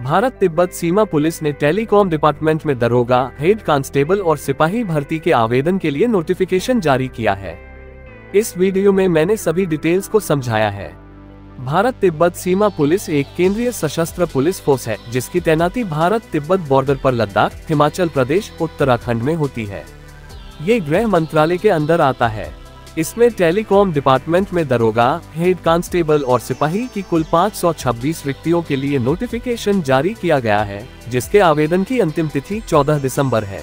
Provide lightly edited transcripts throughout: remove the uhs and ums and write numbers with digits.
भारत तिब्बत सीमा police ने telecom department में दरोगा, हेड कांस्टेबल और सिपाही भर्ती के आवेदन के लिए नोटिफिकेशन जारी किया है। इस वीडियो में मैंने सभी डिटेल्स को समझाया है। भारत तिब्बत सीमा पुलिस एक केंद्रीय सशस्त्र पुलिस फोर्स है जिसकी तैनाती भारत तिब्बत बॉर्डर पर लद्दाख, हिमाचल प्रदेश, उत्तराखंड में होती है। ये गृह मंत्रालय के अंदर आता है। इसमें टेलीकॉम डिपार्टमेंट में दरोगा, हेड कांस्टेबल और सिपाही की कुल 526 रिक्तियों के लिए नोटिफिकेशन जारी किया गया है, जिसके आवेदन की अंतिम तिथि 14 दिसंबर है।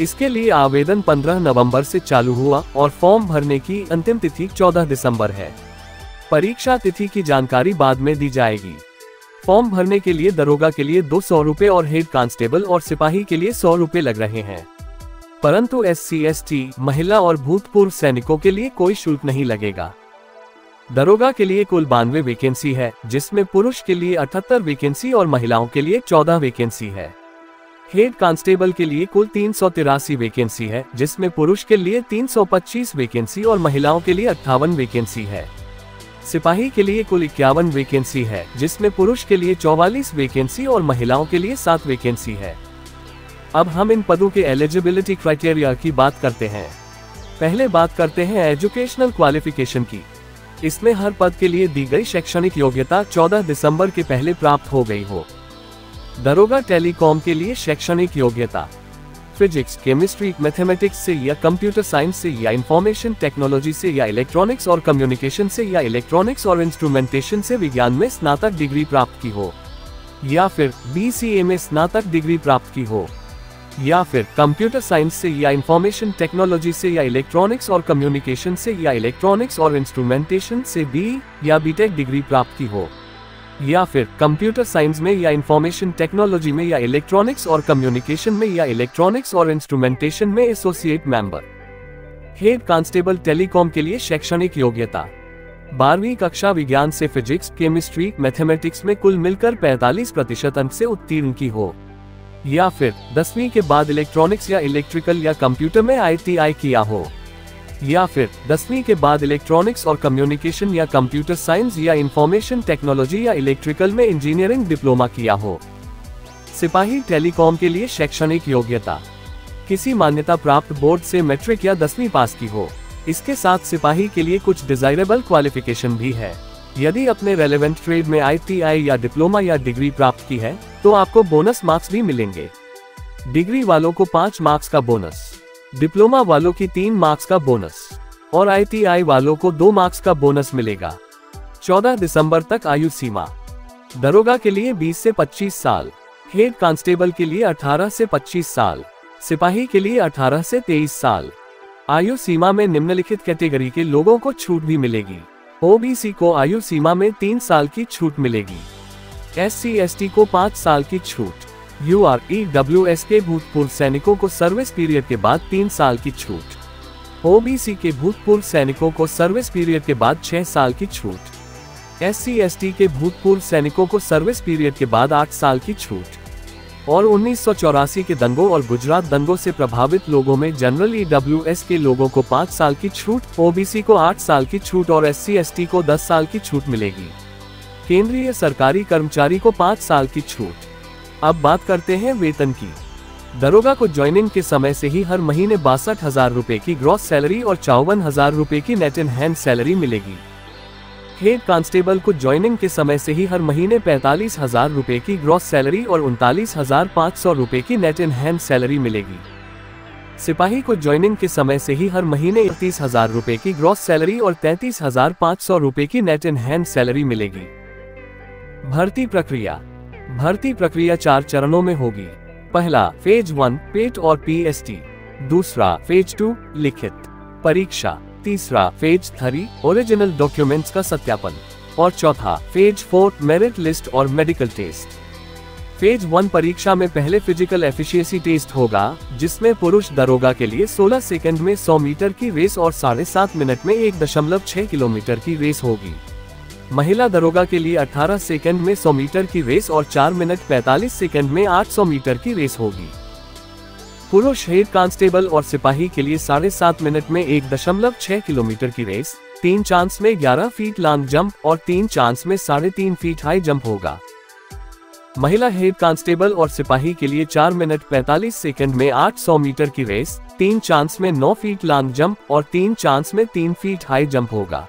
इसके लिए आवेदन 15 नवंबर से चालू हुआ और फॉर्म भरने की अंतिम तिथि 14 दिसंबर है। परीक्षा तिथि की जानकारी बाद में दी जाएगी। फॉर्म भरने के लिए दरोगा के लिए 200 रुपए और हेड कांस्टेबल और सिपाही के लिए 100 रुपए लग रहे हैं, परंतु SC/ST, महिला और भूतपूर्व सैनिकों के लिए कोई शुल्क नहीं लगेगा। दरोगा के लिए कुल 92 वैकेंसी है, जिसमें पुरुष के लिए 78 वैकेंसी और महिलाओं के लिए 14 वैकेंसी है। हेड कांस्टेबल के लिए कुल 383 वैकेंसी है, जिसमें पुरुष के लिए 325 वैकेंसी और महिलाओं के लिए 58 वैकेंसी है। सिपाही के लिए कुल 51 वैकेंसी है, जिसमें पुरुष के लिए 44 वैकेंसी और महिलाओं के लिए 7 वैकेंसी है। अब हम इन पदों के एलिजिबिलिटी क्राइटेरिया की बात करते हैं। पहले बात करते हैं एजुकेशनल क्वालिफिकेशन की। इसमें हर पद के लिए दी गई शैक्षणिक योग्यता 14 दिसंबर के पहले प्राप्त हो गई हो। दरोगा टेलीकॉम के लिए शैक्षणिक योग्यता फिजिक्स, केमिस्ट्री, मैथमेटिक्स से या कंप्यूटर साइंस से या इंफॉर्मेशन टेक्नोलॉजी से या इलेक्ट्रॉनिक्स और कम्युनिकेशन से या इलेक्ट्रॉनिक्स और इंस्ट्रूमेंटेशन से विज्ञान में स्नातक डिग्री प्राप्त की हो, या फिर BCA में स्नातक डिग्री प्राप्त की हो, या फिर कंप्यूटर साइंस से या इंफॉर्मेशन टेक्नोलॉजी से या इलेक्ट्रॉनिक्स और कम्युनिकेशन से या इलेक्ट्रॉनिक्स और इंस्ट्रूमेंटेशन से BE या BTech डिग्री प्राप्त की हो, या फिर कंप्यूटर साइंस में या इंफॉर्मेशन टेक्नोलॉजी में या इलेक्ट्रॉनिक्स और कम्युनिकेशन में या इलेक्ट्रॉनिक्स और इंस्ट्रूमेंटेशन में associate member. Head constable telecom के लिए शैक्षणिक योग्यता 12वीं कक्षा विज्ञान से फिजिक्स, केमिस्ट्री, मैथमेटिक्स में कुल मिलकर 45% अंक से उत्तीर्ण की हो, या फिर 10वीं के बाद इलेक्ट्रॉनिक्स या इलेक्ट्रिकल या कंप्यूटर में ITI किया हो, या फिर 10वीं के बाद इलेक्ट्रॉनिक्स और कम्युनिकेशन या कंप्यूटर साइंस या इंफॉर्मेशन टेक्नोलॉजी या इलेक्ट्रिकल में इंजीनियरिंग डिप्लोमा किया हो। सिपाही टेलीकॉम के लिए शैक्षणिक योग्यता किसी मान्यता प्राप्त बोर्ड से मैट्रिक या 10वीं पास की हो। इसके साथ सिपाही के लिए कुछ डिजायरेबल क्वालिफिकेशन भी है। यदि अपने रेलेवेंट ट्रेड में ITI या डिप्लोमा या डिग्री प्राप्त की है तो आपको बोनस मार्क्स भी मिलेंगे। डिग्री वालों को 5 मार्क्स का बोनस, डिप्लोमा वालों की 3 मार्क्स का बोनस और ITI वालों को 2 मार्क्स का बोनस मिलेगा। 14 दिसंबर तक आयु सीमा दरोगा के लिए 20 से 25 साल, हेड कांस्टेबल के लिए 18 से 25 साल, सिपाही के लिए 18 से 23 साल। आयु सीमा में निम्नलिखित कैटेगरी के लोगों को छूट भी मिलेगी। OBC को आयु सीमा में 3 साल की छूट मिलेगी। SC/ST को 5 साल की छूट। UR/EWS के भूतपूर्व सैनिकों को सर्विस पीरियड के बाद 3 साल की छूट। OBC के भूतपूर्व सैनिकों को सर्विस पीरियड के बाद 6 साल की छूट। SC/ST के भूतपूर्व सैनिकों को सर्विस पीरियड के बाद 8 साल की छूट। और 1984 के दंगों और गुजरात दंगों से प्रभावित लोगों में जनरल EWS के लोगों को 5 साल की छूट, OBC को 8 साल की छूट और SC/ST को 10 साल की छूट मिलेगी। केंद्रीय सरकारी कर्मचारी को 5 साल की छूट। अब बात करते हैं वेतन की। दरोगा को ज्वाइनिंग के समय से ही हर महीने 62,000 रुपए की ग्रॉस सैलरी और 54,000 रुपए की नेट इन हैंड सैलरी मिलेगी। हेड कांस्टेबल को ज्वाइनिंग के समय से ही हर महीने 45,000 रुपए की ग्रॉस सैलरी और 39,500 रुपए की नेट इन हैंड सैलरी मिलेगी। सिपाही को ज्वाइनिंग के समय से ही हर महीने 31,000 रुपए की ग्रॉस सैलरी और 33,500 रुपए की नेट इन हैंड सैलरी मिलेगी। भर्ती प्रक्रिया 4 चरणों में होगी। पहला फेज 1 पेट और PST, दूसरा फेज 2 लिखित परीक्षा, तीसरा फेज 3 ओरिजिनल डॉक्यूमेंट्स का सत्यापन और चौथा फेज 4 मेरिट लिस्ट और मेडिकल टेस्ट। फेज 1 परीक्षा में पहले फिजिकल एफिशिएंसी टेस्ट होगा, जिसमें पुरुष दरोगा के लिए 16 सेकंड में 100 मीटर की रेस और 7.5 मिनट में 1.6 किलोमीटर की रेस होगी। महिला दरोगा के लिए 18 सेकंड में 100 मीटर की रेस और 4 मिनट 45 सेकंड में 800 मीटर की रेस होगी। पुरुष हेड कांस्टेबल और सिपाही के लिए 7.5 मिनट में 1.6 किलोमीटर की रेस, 3 चांस में 11 फीट लॉन्ग जंप और 3 चांस में 3.5 फीट हाई जंप होगा। महिला हेड कांस्टेबल और सिपाही के लिए 4 मिनट 45 सेकंड में 800 मीटर की रेस, 3 चांस में 9 फीट लॉन्ग जंप और 3 चांस में 3 फीट हाई जंप होगा।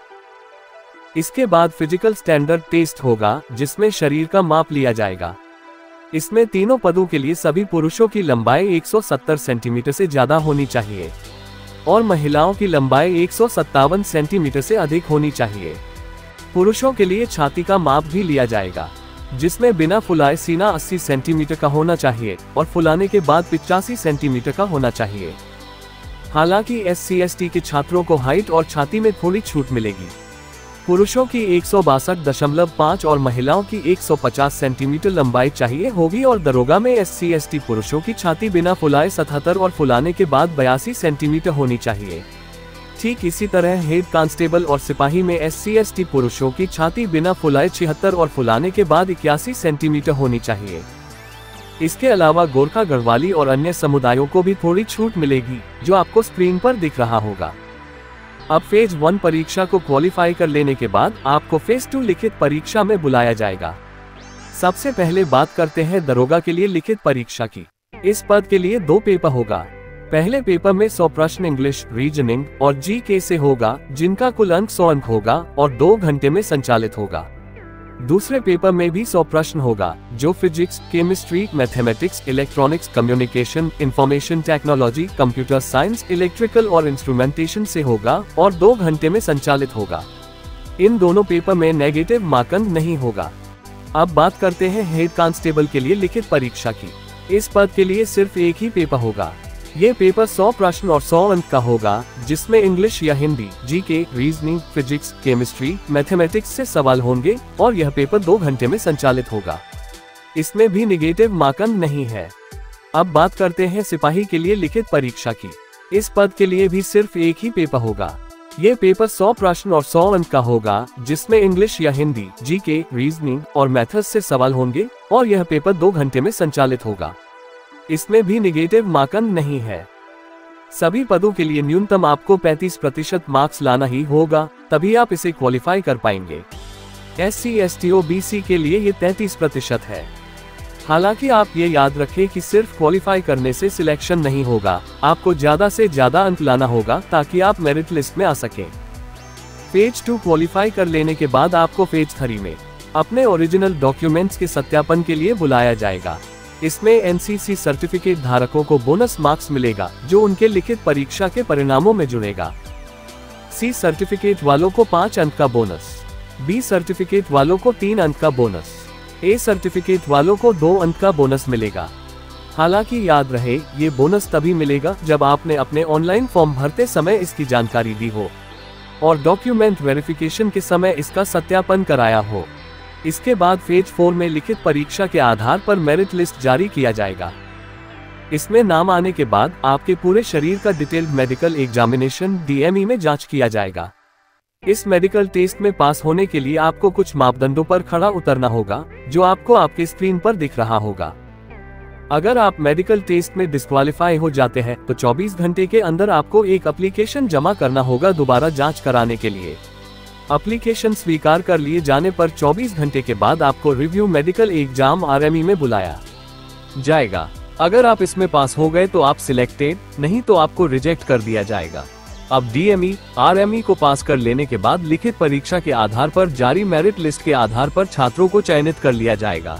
इसके बाद फिजिकल स्टैंडर्ड टेस्ट होगा, जिसमें शरीर का माप लिया जाएगा। इसमें तीनों पदों के लिए सभी पुरुषों की लंबाई 170 सेंटीमीटर से ज्यादा होनी चाहिए और महिलाओं की लंबाई 157 सेंटीमीटर से अधिक होनी चाहिए। पुरुषों के लिए छाती का माप भी लिया जाएगा, जिसमें बिना फुलाए सीना 80 सेंटीमीटर का होना चाहिए और फुलाने के बाद 85 सेंटीमीटर का होना चाहिए। हालांकि SC/ST के छात्रों को हाइट और छाती में थोड़ी छूट मिलेगी। पुरुषों की 162.5 और महिलाओं की 150 सेंटीमीटर लंबाई चाहिए होगी और दरोगा में SC/ST पुरुषों की छाती बिना फुलाए 77 और फुलाने के बाद 82 सेंटीमीटर होनी चाहिए। ठीक इसी तरह हेड कांस्टेबल और सिपाही में SC/ST पुरुषों की छाती बिना फुलाए 76 और फुलाने के बाद 81 सेंटीमीटर होनी चाहिए। इसके अलावा गोरखा गढ़वाली और अन्य समुदायों को भी थोड़ी छूट मिलेगी, जो आपको स्क्रीन पर दिख रहा होगा। अब फेज 1 परीक्षा को क्वालिफाई कर लेने के बाद आपको फेज 2 लिखित परीक्षा में बुलाया जाएगा। सबसे पहले बात करते हैं दरोगा के लिए लिखित परीक्षा की। इस पद के लिए 2 पेपर होगा। पहले पेपर में 100 प्रश्न इंग्लिश, रीजनिंग और GK से होगा, जिनका कुल अंक 100 अंक होगा और 2 घंटे में संचालित होगा। दूसरे पेपर में भी 100 प्रश्न होगा, जो physics, chemistry, mathematics, electronics, communication, information technology, computer science, electrical और इंस्ट्रूमेंटेशन से होगा और 2 घंटे में संचालित होगा। इन दोनों पेपर में नेगेटिव मार्कन नहीं होगा। अब बात करते हैं हेड कांस्टेबल के लिए लिखित परीक्षा की। इस पद के लिए सिर्फ एक ही पेपर होगा। ये पेपर 100 प्रश्न और 100 अंक का होगा, जिसमें इंग्लिश या Hindi, GK, reasoning, physics, chemistry, mathematics से सवाल होंगे और यह पेपर 2 घंटे में संचालित होगा। इसमें भी निगेटिव मार्कन नहीं है। अब बात करते हैं सिपाही के लिए लिखित परीक्षा की। इस पद के लिए भी सिर्फ एक ही पेपर होगा। ये पेपर 100 प्रश्न और 100 अंक का होगा, जिसमें इंग्लिश या हिंदी, GK, रीजनिंग और मैथ्स से सवाल होंगे और यह पेपर 2 घंटे में संचालित होगा। इसमें भी निगेटिव मार्कन नहीं है। सभी पदों के लिए न्यूनतम आपको 35% मार्क्स लाना ही होगा, तभी आप इसे क्वालिफाई कर पाएंगे। SC, ST, OBC के लिए ये 33% है। हालांकि आप ये याद रखें कि सिर्फ क्वालिफाई करने से सिलेक्शन नहीं होगा, आपको ज्यादा से ज्यादा अंक लाना होगा ताकि आप मेरिट लिस्ट में आ सकें। फेज 2 क्वालिफाई कर लेने के बाद आपको फेज 3 में अपने ओरिजिनल डॉक्यूमेंट्स के सत्यापन के लिए बुलाया जाएगा। इसमें NCC सर्टिफिकेट धारकों को बोनस मार्क्स मिलेगा, जो उनके लिखित परीक्षा के परिणामों में जुड़ेगा। C सर्टिफिकेट वालों को 5 अंक का बोनस, B सर्टिफिकेट वालों को 3 अंक का बोनस, A सर्टिफिकेट वालों को 2 अंक का बोनस मिलेगा। हालांकि याद रहे, ये बोनस तभी मिलेगा जब आपने अपने ऑनलाइन फॉर्म भरते समय इसकी जानकारी दी हो और डॉक्यूमेंट वेरिफिकेशन के समय इसका सत्यापन कराया हो। इसके बाद फेज 4 में लिखित परीक्षा के आधार पर मेरिट लिस्ट जारी किया जाएगा। इसमें नाम आने के बाद आपके पूरे शरीर का डिटेल्ड मेडिकल एग्जामिनेशन DME में जांच किया जाएगा। इस मेडिकल टेस्ट में पास होने के लिए आपको कुछ मापदंडों पर खड़ा उतरना होगा, जो आपको आपके स्क्रीन पर दिख रहा होगा। अगर आप मेडिकल टेस्ट में डिस्क्वालीफाई हो जाते हैं तो 24 घंटे के अंदर आपको एक एप्लीकेशन जमा करना होगा दोबारा जांच कराने के लिए। एप्लीकेशन स्वीकार कर लिए जाने पर 24 घंटे के बाद आपको रिव्यू मेडिकल एग्जाम RME में बुलाया जाएगा। अगर आप इसमें पास हो गए तो आप सिलेक्टेड, नहीं तो आपको रिजेक्ट कर दिया जाएगा। अब DME, RME को पास कर लेने के बाद लिखित परीक्षा के आधार पर जारी मेरिट लिस्ट के आधार पर छात्रों को चयनित कर लिया जाएगा।